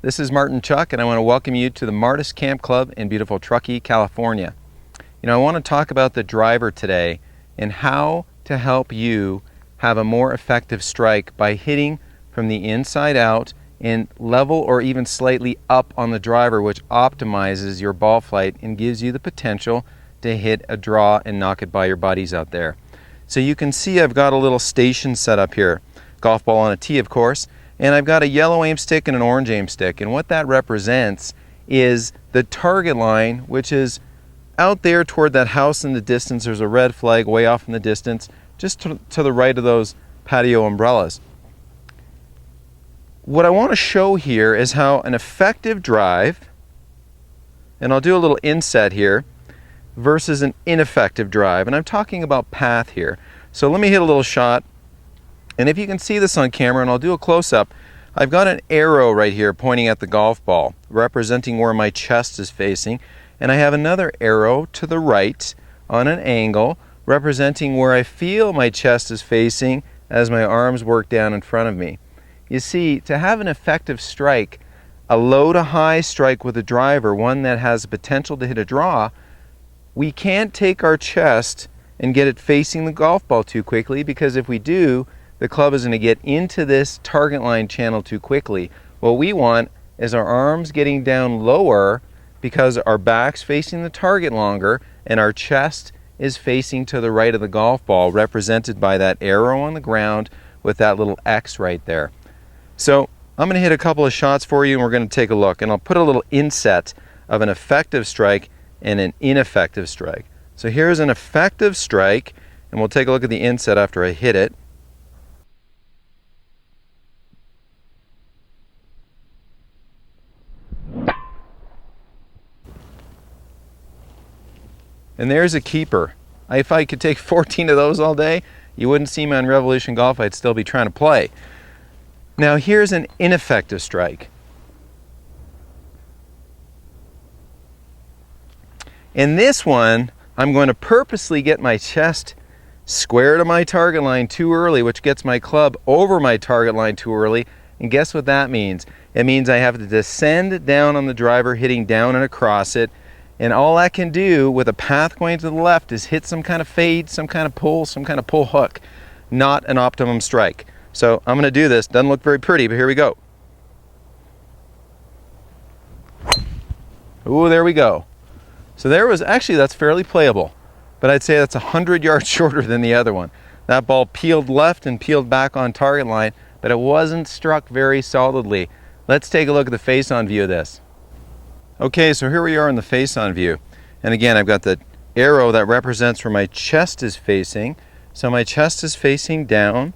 This is Martin Chuck, and I want to welcome you to the Martis Camp Club in beautiful Truckee, California. I want to talk about the driver today and how to help you have a more effective strike by hitting from the inside out and level or even slightly up on the driver, which optimizes your ball flight and gives you the potential to hit a draw and knock it by your buddies out there. So you can see I've got a little station set up here. Golf ball on a tee, of course. And I've got a yellow aim stick and an orange aim stick. And what that represents is the target line, which is out there toward that house in the distance. There's a red flag way off in the distance, just to the right of those patio umbrellas. What I want to show here is how an effective drive, and I'll do a little inset here, versus an ineffective drive. And I'm talking about path here. So let me hit a little shot. And if you can see this on camera, and I'll do a close-up, I've got an arrow right here pointing at the golf ball, representing where my chest is facing. And I have another arrow to the right on an angle, representing where I feel my chest is facing as my arms work down in front of me. You see, to have an effective strike, a low to high strike with a driver, one that has the potential to hit a draw, we can't take our chest and get it facing the golf ball too quickly, because if we do, the club is going to get into this target line channel too quickly. What we want is our arms getting down lower because our back's facing the target longer and our chest is facing to the right of the golf ball, represented by that arrow on the ground with that little X right there. So I'm going to hit a couple of shots for you and we're going to take a look. And I'll put a little inset of an effective strike and an ineffective strike. So here's an effective strike, and we'll take a look at the inset after I hit it. And there's a keeper. If I could take 14 of those all day, you wouldn't see me on Revolution Golf. I'd still be trying to play. Now here's an ineffective strike. In this one, I'm going to purposely get my chest square to my target line too early, which gets my club over my target line too early. And guess what that means? It means I have to descend down on the driver, hitting down and across it. And all I can do with a path going to the left is hit some kind of fade, some kind of pull hook, not an optimum strike. So I'm going to do this. Doesn't look very pretty, but here we go. Ooh, there we go. So that's fairly playable, but I'd say that's 100 yards shorter than the other one. That ball peeled left and peeled back on target line, but it wasn't struck very solidly. Let's take a look at the face-on view of this. Okay, so here we are in the face-on view. And again, I've got the arrow that represents where my chest is facing. So my chest is facing down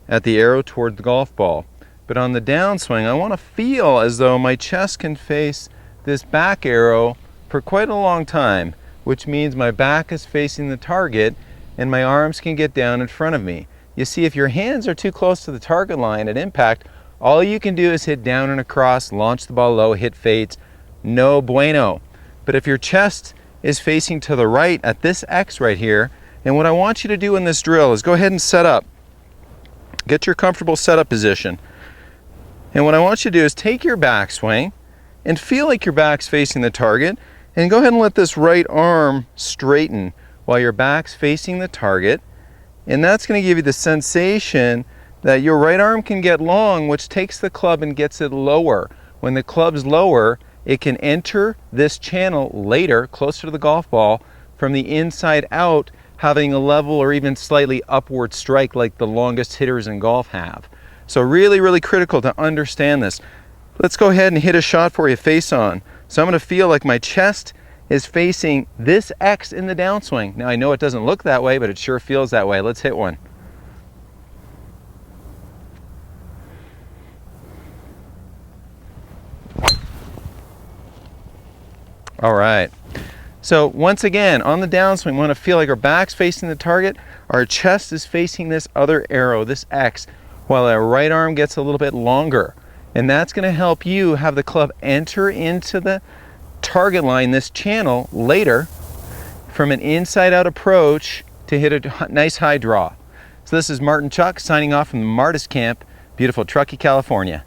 at the arrow toward the golf ball. But on the downswing, I want to feel as though my chest can face this back arrow for quite a long time, which means my back is facing the target and my arms can get down in front of me. You see, if your hands are too close to the target line at impact, all you can do is hit down and across, launch the ball low, hit fades. No bueno. But if your chest is facing to the right at this X right here, and what I want you to do in this drill is go ahead and set up. Get your comfortable setup position. And what I want you to do is take your backswing and feel like your back's facing the target, and go ahead and let this right arm straighten while your back's facing the target. And that's going to give you the sensation that your right arm can get long, which takes the club and gets it lower. When the club's lower, it can enter this channel later, closer to the golf ball, from the inside out, having a level or even slightly upward strike like the longest hitters in golf have. So really, really critical to understand this. Let's go ahead and hit a shot for you face on. So I'm going to feel like my chest is facing this X in the downswing. Now I know it doesn't look that way, but it sure feels that way. Let's hit one. All right. So once again, on the downswing, we want to feel like our back's facing the target, our chest is facing this other arrow, this X, while our right arm gets a little bit longer. And that's going to help you have the club enter into the target line, this channel, later from an inside-out approach to hit a nice high draw. So this is Martin Chuck signing off from the Martis Camp, beautiful Truckee, California.